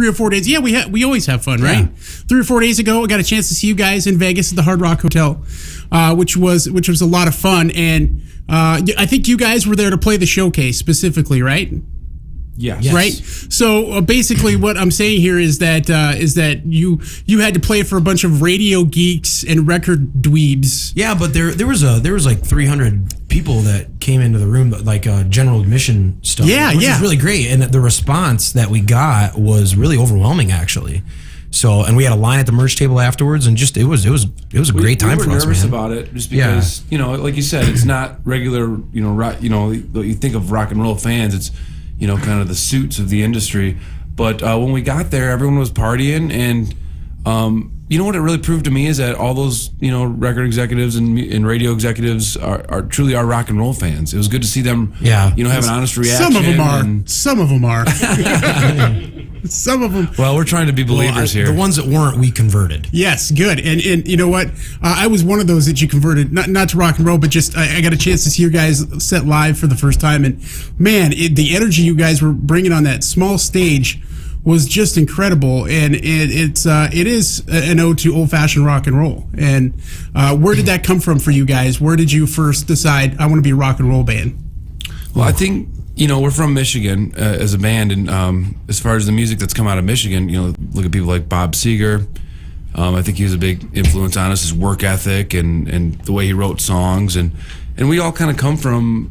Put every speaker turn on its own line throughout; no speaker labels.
3 or 4 days. Yeah, we always have fun, right? 3 or 4 days ago, I got a chance to see you guys in Vegas at the Hard Rock Hotel, which was a lot of fun. And I think you guys were there to play the showcase specifically, right?
Yes.
Right. So basically, what I'm saying here is that you had to play for a bunch of radio geeks and record dweebs.
Yeah, but there was like 300 people that came into the room, like general admission stuff.
Yeah,
which was really great, and the response that we got was really overwhelming, actually. So, and we had a line at the merch table afterwards, and just it was a great time for us.
We were nervous about it just because like you said, it's not regular. Rock, you think of rock and roll fans, it's kind of the suits of the industry. But when we got there, everyone was partying, and what it really proved to me is that all those record executives and radio executives are truly our rock and roll fans. It was good to see them have an honest reaction.
Some of them are. Some of them.
Well, we're trying to be believers here.
The ones that weren't, we converted.
Yes, good. And you know what? I was one of those that you converted, not to rock and roll, but just I got a chance to see your guys set live for the first time. And man, the energy you guys were bringing on that small stage was just incredible. And it is an ode to old-fashioned rock and roll. And where did that come from for you guys? Where did you first decide, I want to be a rock and roll band?
Well, I think we're from Michigan as a band, and as far as the music that's come out of Michigan, look at people like Bob Seger. I think he was a big influence on us, his work ethic and the way he wrote songs, and we all kind of come from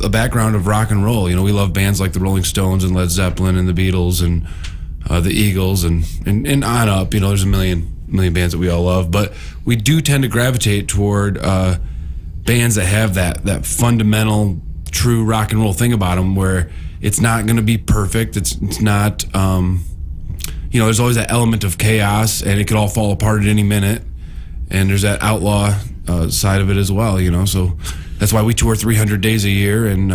a background of rock and roll. We love bands like the Rolling Stones and Led Zeppelin and the Beatles and the Eagles and on up. There's a million bands that we all love, but we do tend to gravitate toward bands that have that fundamental true rock and roll thing about them, where it's not going to be perfect. It's not, there's always that element of chaos, and it could all fall apart at any minute. And there's that outlaw side of it as well, So that's why we tour 300 days a year, and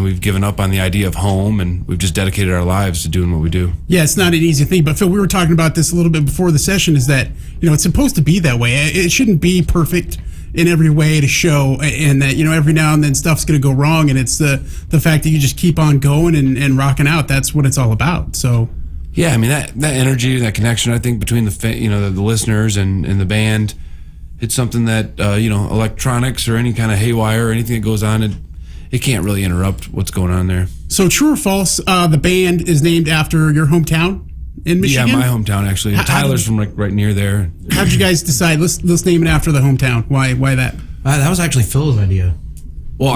we've given up on the idea of home, and we've just dedicated our lives to doing what we do. Yeah,
it's not an easy thing. But Phil, we were talking about this a little bit before the session. Is that it's supposed to be that way. It shouldn't be perfect in every way to show, and that every now and then stuff's going to go wrong, and it's the fact that you just keep on going and rocking out. That's what it's all about. So
yeah, I mean that energy, that connection, I think between the listeners and the band, it's something that electronics or any kind of haywire or anything that goes on, it can't really interrupt what's going on there.
So true or false, the band is named after your hometown in Michigan?
Yeah, my hometown actually. Tyler's from right near there.
How'd you guys decide? Let's name it after the hometown. Why that?
That was actually Phil's idea.
Well,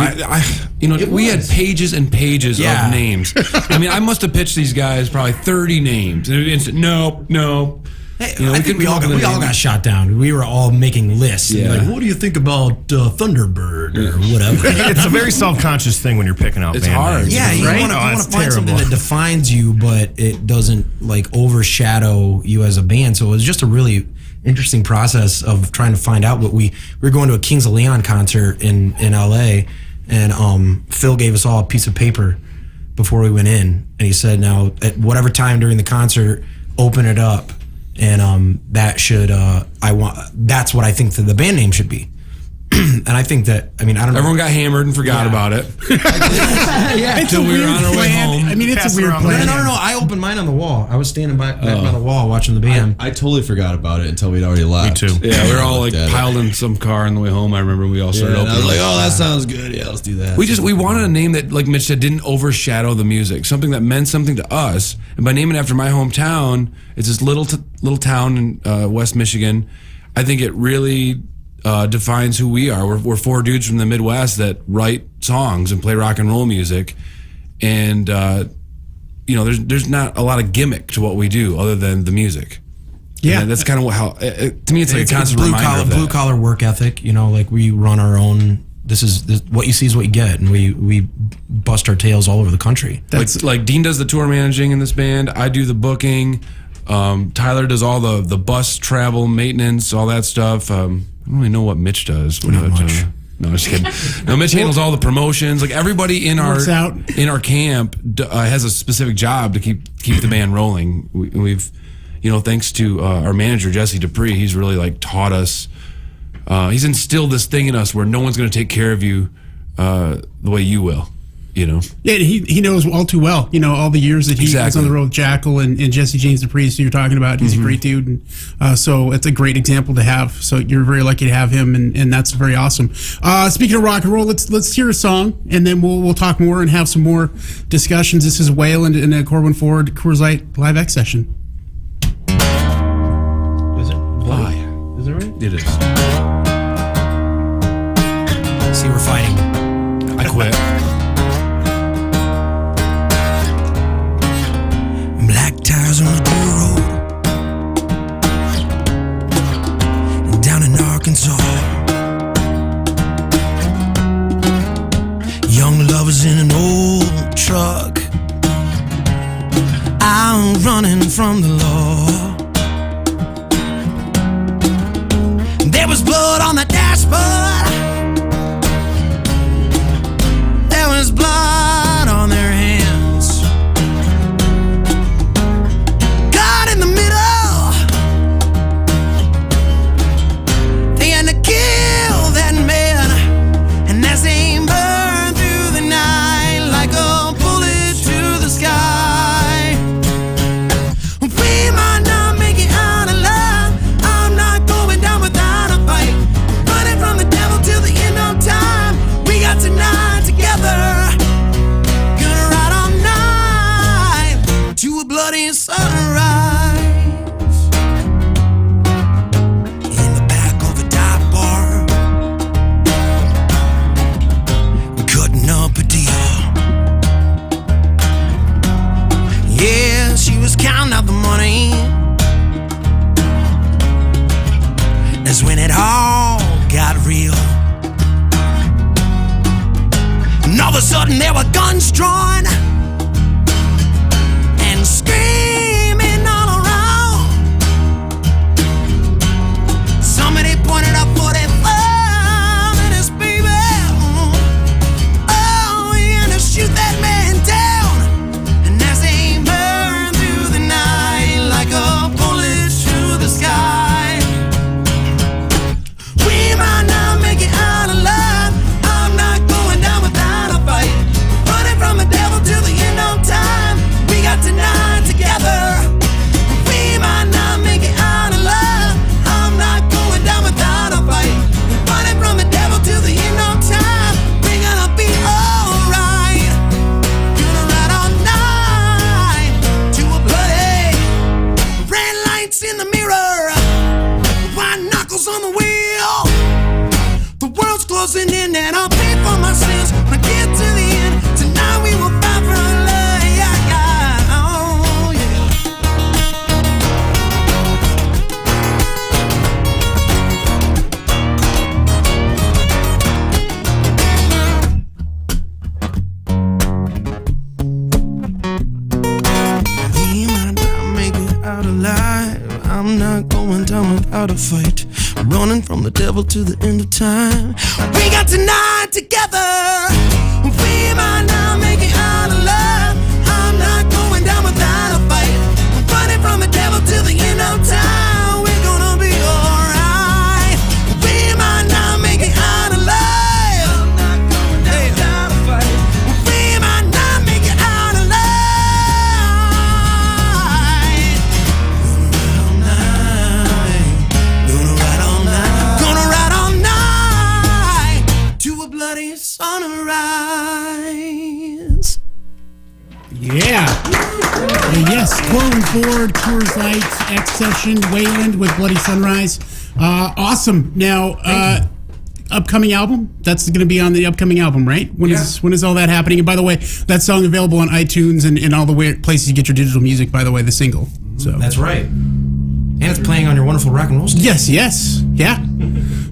we had pages and pages of names. I mean, I must have pitched these guys probably 30 names. And no.
Hey, I think we all got shot down. We were all making lists.
Yeah.
Like, what do you think about Thunderbird or whatever?
It's a very self-conscious thing when you're picking out
it's
band
hard.
names.
Yeah, you want to find something that defines you, but it doesn't overshadow you as a band. So it was just a really interesting process of trying to find out what we were going to a Kings of Leon concert in LA, and Phil gave us all a piece of paper before we went in, and he said, now at whatever time during the concert, open it up. And that's what I think that the band name should be. And I think that, I don't know.
Everyone got hammered and forgot about it.
Until we were on our way home. I mean, it's a weird plan.
No. I opened mine on the wall. I was standing by the wall watching the band.
I totally forgot about it until we'd already left.
Me too.
Yeah, we were all piled in some car on the way home. I remember we all started opening.
I was like, oh, that sounds good. Yeah, let's do that.
We wanted a name that, like Mitch said, didn't overshadow the music. Something that meant something to us. And by naming it after my hometown, it's this little town in West Michigan. I think it really defines who we are. We're four dudes from the Midwest that write songs and play rock and roll music, and there's not a lot of gimmick to what we do other than the music. Yeah, and that's kind of how to me it's like a constant reminder of that.
Blue collar work ethic. Like we run our own. This what you see is what you get, and we bust our tails all over the country.
That's like Dean does the tour managing in this band. I do the booking. Tyler does all the bus travel maintenance, all that stuff. I don't really know what Mitch does.
Not much.
No, I'm just kidding. No, Mitch handles all the promotions. Like everybody in our camp has a specific job to keep the band rolling. We've thanks to our manager Jesse Dupree, he's really taught us. He's instilled this thing in us where no one's going to take care of you the way you will.
Yeah, he knows all too well, all the years that he was on the road with Jackal and Jesse James the Priest, who you're talking about. He's a great dude. And so it's a great example to have. So you're very lucky to have him, and that's very awesome. Speaking of rock and roll, let's hear a song, and then we'll talk more and have some more discussions. This is Wayland and Corwin Ford, Coors Light Live X session.
Is it?
Oh, yeah.
Is it right?
It is.
See, we're fighting.
I quit.
Black tires on the dirt road down in Arkansas. Young lovers in an old truck. I'm running from the law. There was blood on the dashboard. There was blood on their hands. God in the middle. They had to kill that man, and as they burned through the night like a bullet to the sky. We might not make it out alive. I'm not going down without a fight. Running from the devil till the end of time. We got tonight together. Gonna ride all night to a bloody sunrise. In the back of a dive bar, we're cutting up a deal. Yeah, she was counting out the money. That's when it all got real. And all of a sudden there were guns drawn and screaming all around. Somebody pointed up 45 at his baby. Oh, he had to shoot that man down. And as they burned through the night like a bullet through the sky. We might not make it out alive. I'm not going down without a fight. Running from the devil till the end of time. We got tonight together. We might not make it out alive. I'm not going down without a fight. Running from the devil till the end of time. We're gonna be alright. Gonna ride all night to a bloody red lights in the mirror. White knuckles on the wheel. The world's closing in and I'll pay for my sins when I get to the end. Tonight we will fight for love. Yeah, yeah. Oh, yeah. We might not make it out alive. I'm not going down without a fight. Running from the devil to the end of time. We got tonight together. We might not make it out alive. I'm not going down without a fight. Running from the devil till the end of time. We're gonna be alright. We might not make it out alive. I'm not going down without a fight. We might not make it out alive. Gonna ride all night. Gonna ride all night to a bloody sunrise.
Yeah. Yes, Corwin Ford, Coors Light, X Session, Wayland with Bloody Sunrise. Awesome. Now, upcoming album? That's going to be on the upcoming album, right? When is all that happening? And by the way, that song available on iTunes and all the places you get your digital music, by the way, the single. So
That's right. And it's playing on your wonderful rock and roll station.
Yes. Yeah.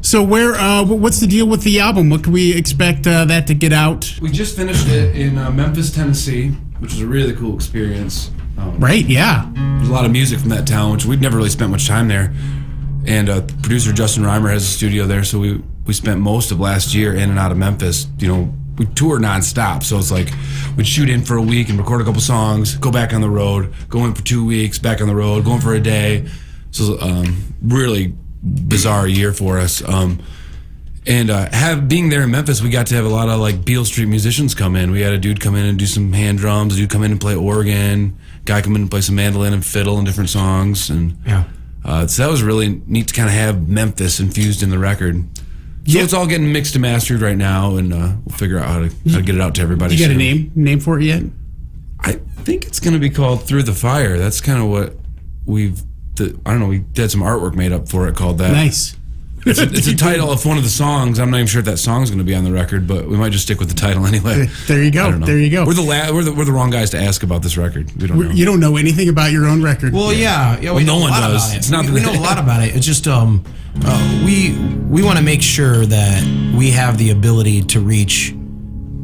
So what's the deal with the album? What can we expect that to get out?
We just finished it in Memphis, Tennessee, which was a really cool experience.
Right, yeah.
There's a lot of music from that town, which we'd never really spent much time there. And producer Justin Reimer has a studio there, so we spent most of last year in and out of Memphis. We tour nonstop, so it's like we'd shoot in for a week and record a couple songs, go back on the road, go in for 2 weeks, back on the road, go in for a day. So really bizarre year for us. And being there in Memphis, we got to have a lot of like Beale Street musicians come in. We had a dude come in and do some hand drums, a dude come in and play organ, guy come in and play some mandolin and fiddle and different songs. And so that was really neat to kind of have Memphis infused in the record. So it's all getting mixed and mastered right now, and we'll figure out how to get it out to everybody.
You got a name for it yet?
I think it's going to be called Through the Fire. That's kind of what we had some artwork made up for it called that.
Nice.
It's a title of one of the songs. I'm not even sure if that song's going to be on the record, but we might just stick with the title anyway.
There you go. There you go.
We're the wrong guys to ask about this record. We don't know.
You don't know anything about your own record.
Well, yeah.
Well, no one does.
It's not. We know a lot about it. It's just we want to make sure that we have the ability to reach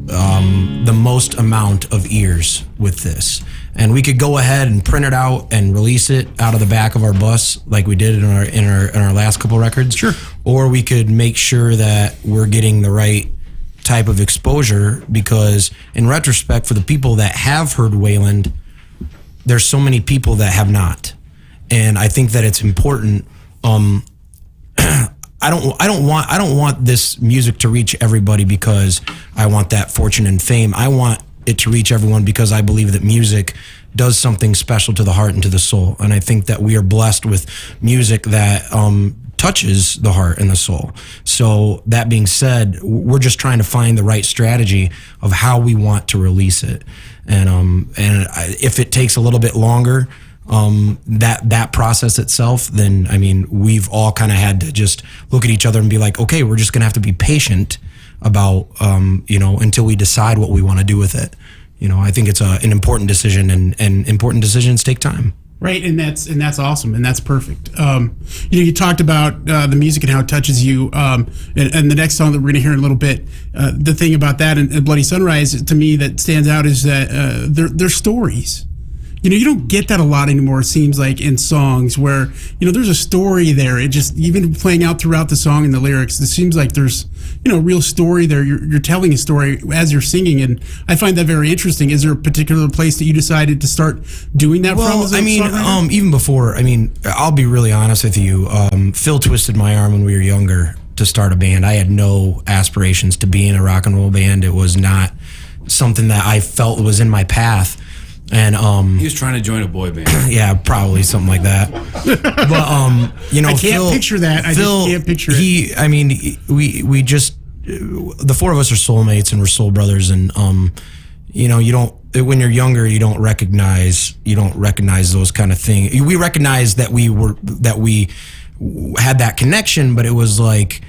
the most amount of ears with this. And we could go ahead and print it out and release it out of the back of our bus like we did in our last couple records.
Sure.
Or we could make sure that we're getting the right type of exposure, because in retrospect, for the people that have heard Wayland, there's so many people that have not. And I think that it's important. I don't want this music to reach everybody because I want that fortune and fame. I want it to reach everyone because I believe that music does something special to the heart and to the soul. And I think that we are blessed with music that touches the heart and the soul. So that being said, we're just trying to find the right strategy of how we want to release it. And if it takes a little bit longer, that process itself, then I mean, we've all kind of had to just look at each other and be like, okay, we're just gonna have to be patient about until we decide what we want to do with it. I think it's an important decision, and important decisions take time.
Right, and that's awesome, and that's perfect. You talked about the music and how it touches you, and the next song that we're going to hear in a little bit. The thing about that and Bloody Sunrise to me that stands out is that they're stories. You don't get that a lot anymore, it seems like, in songs where, there's a story there. It just, even playing out throughout the song and the lyrics, it seems like there's, a real story there. You're telling a story as you're singing, and I find that very interesting. Is there a particular place that you decided to start doing that from?
Well, even before, I'll be really honest with you. Phil twisted my arm when we were younger to start a band. I had no aspirations to be in a rock and roll band. It was not something that I felt was in my path. And
he was trying to join a boy band.
Yeah, probably something like that. But
I can't picture that. I just can't picture it.
We just the four of us are soulmates and we're soul brothers, and you don't, when you're younger, you don't recognize those kind of things. We recognize that we had that connection, but it was like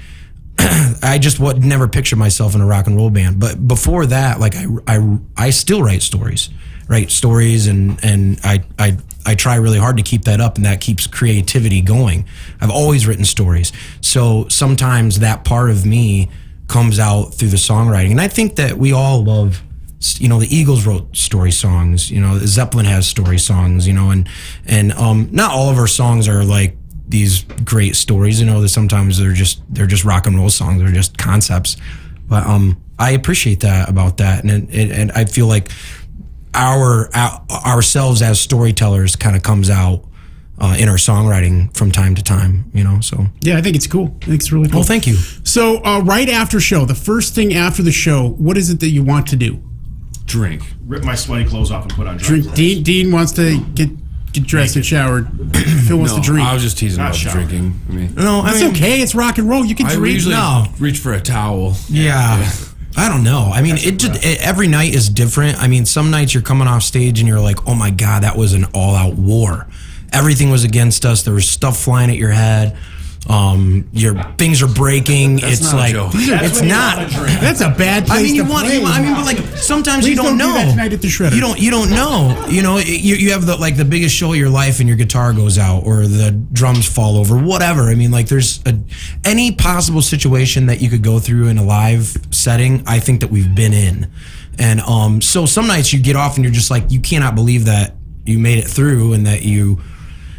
I just would never picture myself in a rock and roll band. But before that, like I still write stories, and I try really hard to keep that up, and that keeps creativity going. I've always written stories, so sometimes that part of me comes out through the songwriting. And I think that we all love, the Eagles wrote story songs, Zeppelin has story songs, and not all of our songs are like these great stories, that sometimes they're just rock and roll songs, they're just concepts. But I appreciate that about that, and I feel like ourselves as storytellers kind of comes out in our songwriting from time to time, so.
Yeah, I think it's cool. I think it's really cool.
Well, thank you.
So right after show, the first thing after the show, what is it that you want to do?
Drink.
Rip my sweaty clothes off and put on
drink. Dean wants to get dressed and showered. Phil wants to drink.
I was just teasing about drinking.
It's okay. It's rock and roll. You can drink.
I usually reach for a towel.
Yeah. I don't know. Every night is different. Some nights you're coming off stage and you're like, oh my God, that was an all-out war. Everything was against us. There was stuff flying at your head. Your things are breaking.
That's
it's
not
like
a joke.
it's not.
That's a bad place to play.
But like sometimes
Please
you don't know.
Do that tonight at the Shredder.
You don't know. You have the biggest show of your life and your guitar goes out or the drums fall over, whatever. There's any possible situation that you could go through in a live setting. I think that we've been in, and so some nights you get off and you're just like, you cannot believe that you made it through, and that you.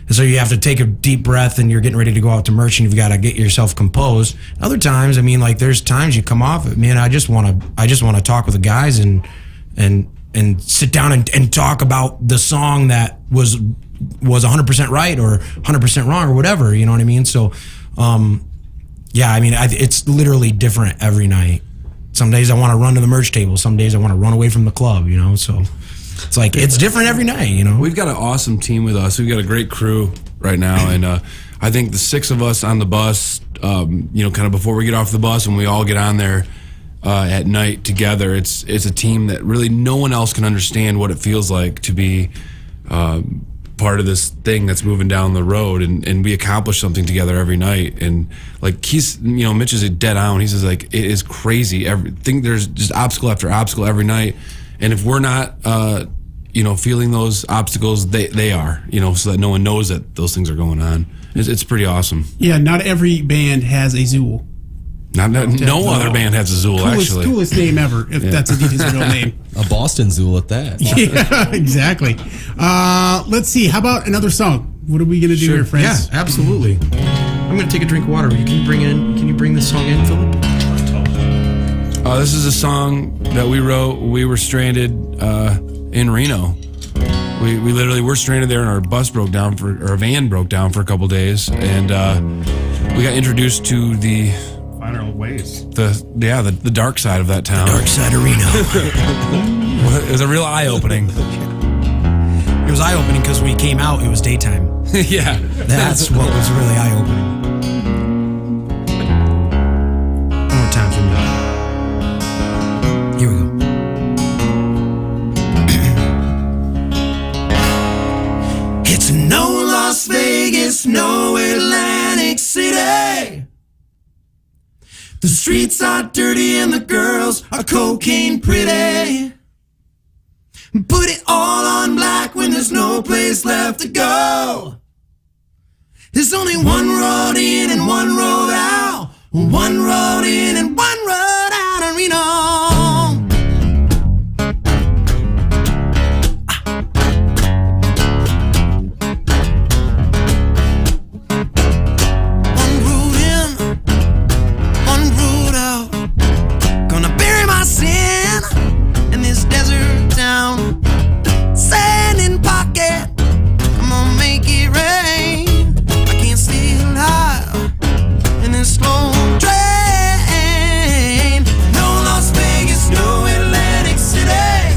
So you have to take a deep breath and you're getting ready to go out to merch and you've got to get yourself composed. Other times, there's times you come off it, man, I just want to talk with the guys and sit down and talk about the song that was 100% right or 100% wrong or whatever, you know what I mean? So, Yeah, I mean, it's literally different every night. Some days I want to run to the merch table. Some days I want to run away from the club, you know? So it's like, it's different every night, you know?
We've got an awesome team with us. We've got a great crew right now. And I think the 6 of us on the bus, you know, kind of before we get off the bus and we all get on there at night together, it's a team that really no one else can understand what it feels like to be part of this thing that's moving down the road, and we accomplish something together every night. And like he's, you know, Mitch is a dead on. He says like it is crazy. Everything, there's just obstacle after obstacle every night, and if we're not, you know, feeling those obstacles, they are, you know, so that no one knows that those things are going on. It's pretty awesome.
Yeah, not every band has a Zool.
No other band has a Zool, actually.
Coolest name ever, if that's indeed his real name.
A Boston Zool at that.
Yeah, exactly. Let's see. How about another song? What are we going to do here, friends?
Yeah, absolutely. I'm going to take a drink of water. Can you bring this song in, Philip?
This is a song that we wrote. We were stranded in Reno. We literally were stranded there, and our van broke down for a couple days, and we got introduced to the
Finer ways.
The dark side of that town.
Dark side of Reno.
It was a real eye-opening.
It was eye-opening because when we came out, it was daytime.
Yeah.
That's what was really eye-opening. One more time for me. Here we go. It's no Las Vegas, no Atlantic City. The streets are dirty and the girls are cocaine pretty. Put it all on black when there's no place left to go. There's only one road in and one road out. One road in and one road out of Reno. Sand in pocket, I'm gonna make it rain. I can't stay alive in this slow train. No Las Vegas, no Atlantic City.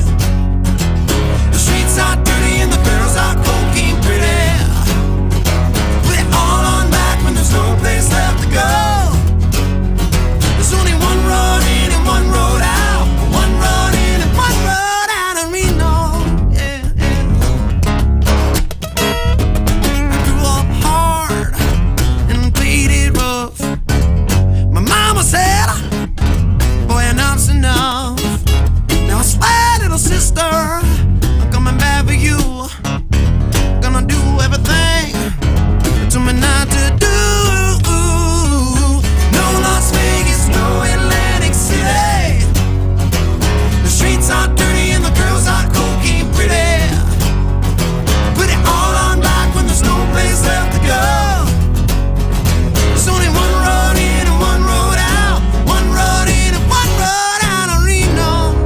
The streets are dirty and the girls are cocaine pretty. Put it all on back when there's no place left to go. There's only one road in and one road out. One road in and one road out of Reno. Sister, I'm coming back for you. Gonna do everything you told me not to do. No Las Vegas, no Atlantic City. The streets are dirty and the girls are cocaine pretty. Put it all on back when there's no place left to go. There's only one road in and one road out. One road in and one road out of Reno.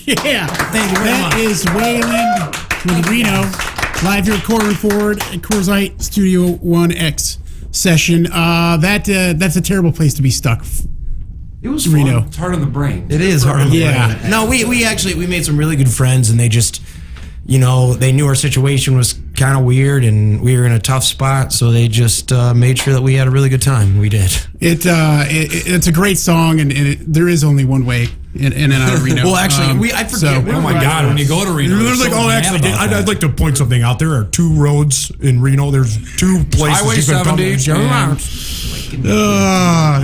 Yeah.
Thank you very much.
That is Wayland with Reno. Live here at Core and Forward at Coors Light Studio 1X session. That's a terrible place to be stuck.
It was
Reno.
fun. It's hard on the brain.
It is hard on the
Yeah.
brain. No, we actually made some really good friends, and they just, they knew our situation was kind of weird, and we were in a tough spot, so they just made sure that we had a really good time. We did.
It's a great song, and there is only one way in and out of Reno.
Well, actually, I forget.
Oh my God! When you go to Reno,
There's like, I'd like to point something out. There are 2 roads in Reno. There's 2 places.
Highway
you can come
70.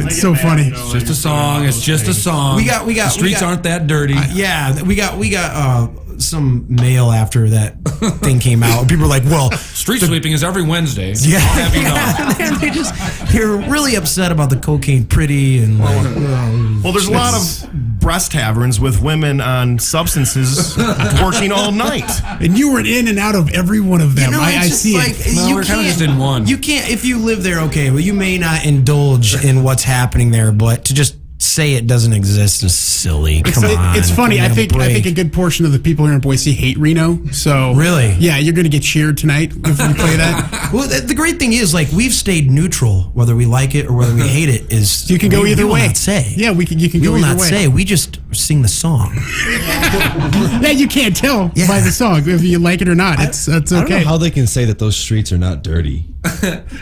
It's so funny.
It's just a song. It's just a song.
We got.
The streets aren't that dirty.
Yeah, we got some mail after that thing came out. People were like, "Well,
Street sweeping is every Wednesday.
yeah."
I'll have you know.
They're really upset about the cocaine pretty and like.
Well, there's a lot of breast taverns with women on substances working all night.
And you were in and out of every one of them. I see it.
No, we're kinda just in one.
You can't, if you live there, okay, well, you may not indulge in what's happening there, but to just say it doesn't exist is silly. Come on.
It's funny.
Give
I
me a
think
break.
a good portion of the people here in Boise hate Reno. So
Really?
yeah, you're going to get cheered tonight if you play that.
Well, the great thing is, like, we've stayed neutral, whether we like it or whether we hate it. Is
You can go either
we will
way.
Not say.
Yeah, you can
We
go
will
either
not
way.
say. We just sing the song.
Yeah, you can't tell by the song if you like it or not. That's
I don't know
okay.
how they can say that those streets are not dirty.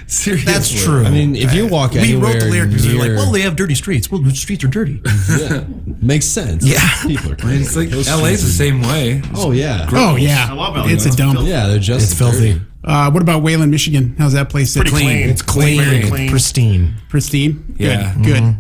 Seriously.
That's true.
I mean, if you walk
we
anywhere
wrote the lyric because they're like,
near-
well, they have dirty streets. Well, the streets are dirty.
yeah, makes sense.
Yeah.
People are crazy.
It's like
Those
LA's the
streets
same way.
are- Oh yeah.
Oh yeah,
I love LA.
it's a dump.
Yeah, they're just
It's filthy.
dirty.
What about Wayland, Michigan? How's that place?
Pretty clean.
It's clean,
Very clean.
pristine.
Pristine.
Yeah.
Good.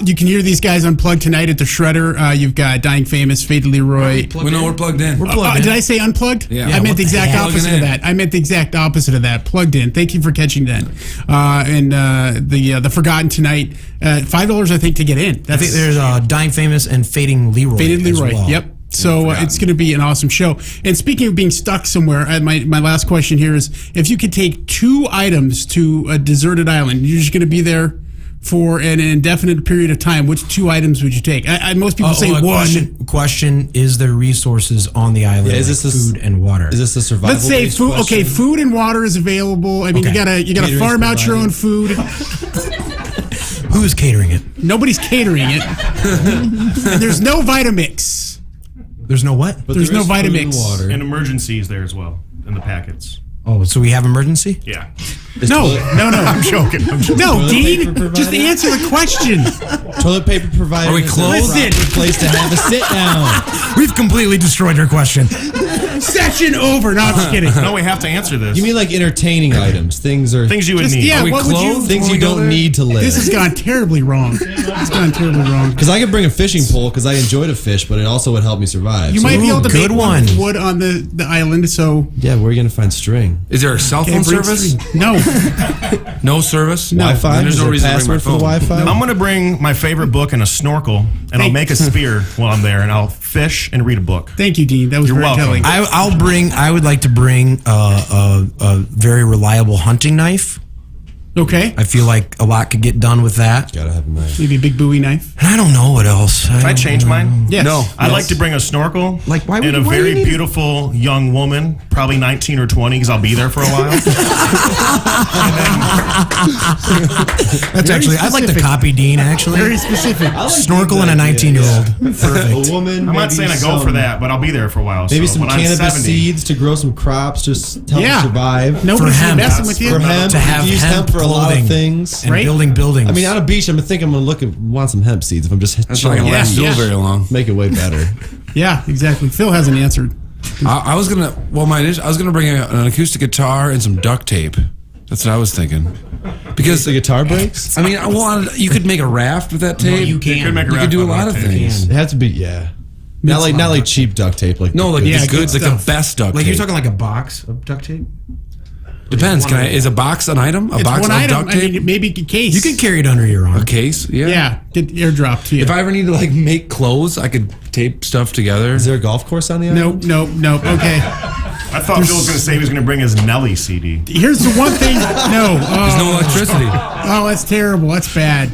You can hear these guys unplugged tonight at the Shredder. You've got Dying Famous, Faded Leroy.
We know we're plugged in.
We're plugged in.
Did I say unplugged?
Yeah.
I
Yeah,
meant
what
the
the
exact
heck?
opposite
Plugging
of
in.
that. I meant the exact opposite of that. Plugged in. Thank you for catching that. The Forgotten tonight. $5, I think, to get in.
I
That's
think there's Dying Famous and Fading Leroy.
Faded
as
Leroy.
well.
Yep. So it's going to be an awesome show. And speaking of being stuck somewhere, my last question here is: if you could take 2 items to a deserted island, you're just going to be there for an indefinite period of time. Which 2 items would you take? Most people say one.
Question: is there resources on the island?
Yeah, is
like
this
food and water?
Is this a survival?
Let's say food. Okay, food and water is available. I mean,
Okay.
you gotta
Catering's
farm out your own
provided.
food.
Who's catering it?
Nobody's catering it. And there's no Vitamix.
There's no what?
But
There's
there
no
is food and
Vitamix.
water.
And emergencies there as well in the packets.
Oh, so we have emergency?
Yeah.
No. I'm joking. No,
Toilet
Dean.
paper provided?
Just answer the question.
Toilet paper provided.
Are we
is a
closed?
proper place to have a sit down.
We've completely destroyed your question.
Session over. No, I'm just kidding.
No, we have to answer this.
You mean like entertaining items? Things you
things you would
Just,
need.
yeah,
Are we
what would you?
closed?
things
Before
you
we go
don't
there?
need to live.
This has gone terribly wrong. It's gone terribly wrong.
Because I could bring a fishing pole because I enjoy to fish, but it also would help me survive.
You
So-
might be able to
good
make
one.
wood on the island. So
Yeah, where are you gonna find string?
Is there a cell phone
bring
service?
string. No.
No service?
Wi-Fi?
Then there's
Is
no
there a
reason to bring my
password for the
phone.
Wi-Fi?
I'm going to bring my favorite book and a snorkel, and I'll make a spear while I'm there, and I'll fish and read a book.
Thank you, Dean. That was
You're
very
welcome.
telling.
I would like to bring a very reliable hunting knife.
Okay.
I feel like a lot could get done with that.
Gotta have a knife.
Maybe a big Bowie knife.
And I don't know what else.
Can I change mine?
Yes.
No.
I'd like to bring a snorkel
Like, why would
and a
you- why do
very
you need-
beautiful young woman, probably 19 or 20, because I'll be there for a while.
That's actually, I'd like to
specific.
copy Dean, actually.
Very specific.
Snorkel and a 19-year-old. Perfect.
A woman.
I'm not
maybe
saying I go for
some-
that, but I'll be there for a while.
Maybe
so
some
when I'm
cannabis
70,
seeds to grow some crops, just to help
Yeah.
survive.
Nobody's
hemp.
messing with you.
For hemp,
To have
you use
hemp
hemp for a lot
clothing.
of things.
And
Right?
building buildings.
I mean, on a beach, I'm thinking I'm gonna want some hemp seeds if I'm just
That's not
chilling
going to
around.
last
Yeah.
very long.
Make it way better.
Yeah, exactly. Phil hasn't answered.
I was gonna. Well, I was gonna bring an acoustic guitar and some duct tape. That's what I was thinking. Because
The guitar breaks.
I mean, I wanted. You could make a raft with that tape.
you
You
can.
could make a
You
raft
could do a
out
lot
of
of
that, too.
things.
It had to be not like cheap duct tape. Like
No, like
good
Yeah,
the
good
good, like the
stuff.
best duct
Like,
tape.
you're talking like a box of duct tape?
Depends. Is a box an item? A
It's
box
one
of
item.
duct
I
tape?
mean, maybe a case.
You can carry it under your arm.
A case? Yeah.
Yeah, get airdrop to you.
If I ever need to like make clothes, I could tape stuff together.
Is there a golf course on the island?
Nope. Okay.
I thought Phil was going to say he was going to bring his Nelly CD.
Here's the one thing. No.
There's no electricity.
Oh, that's terrible. That's bad.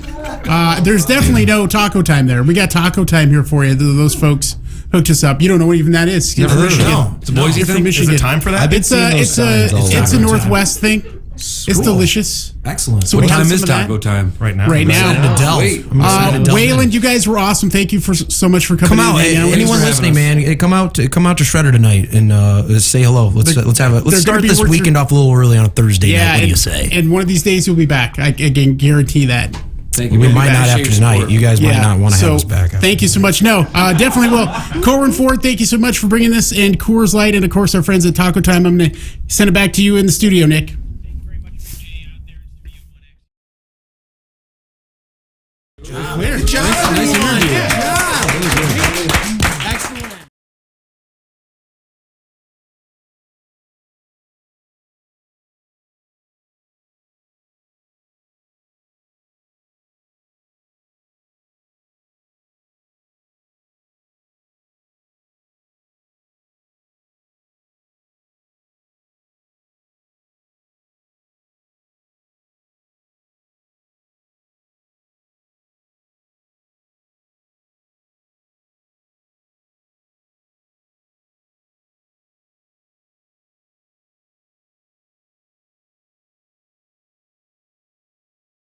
There's definitely no taco time there. We got taco time here for you. Those folks hooked us up. You don't know what even that is. You're
Never
from
heard of it.
Michigan.
No.
It's a Boise
You're from
thing?
Michigan.
Is it time for that?
It's a Northwest thing. It's delicious.
Excellent.
So
What
we have
time
some
is
of that
taco time?
Right now.
Right now.
Excited to delve.
Wait.
I'm excited to delve in.
Wayland, you guys were awesome. Thank you so much for coming
Come out,
in. and hanging with us.
anyone
for
listening,
having
man. Come out to Shredder tonight and say hello. Let's
They're
start
gonna be
this
working-
weekend off a little early on a Thursday night. What do
and,
you say?
And one of these days you'll be back. I can guarantee that.
Thank you.
We
man.
might not
Appreciate
after
your
tonight.
support.
You guys might not want to
so
have us back.
Thank you so much. No, definitely will. Corin Ford, thank you so much for bringing this, and Coors Light, and of course our friends at Taco Time. I'm going to send it back to you in the studio, Nick.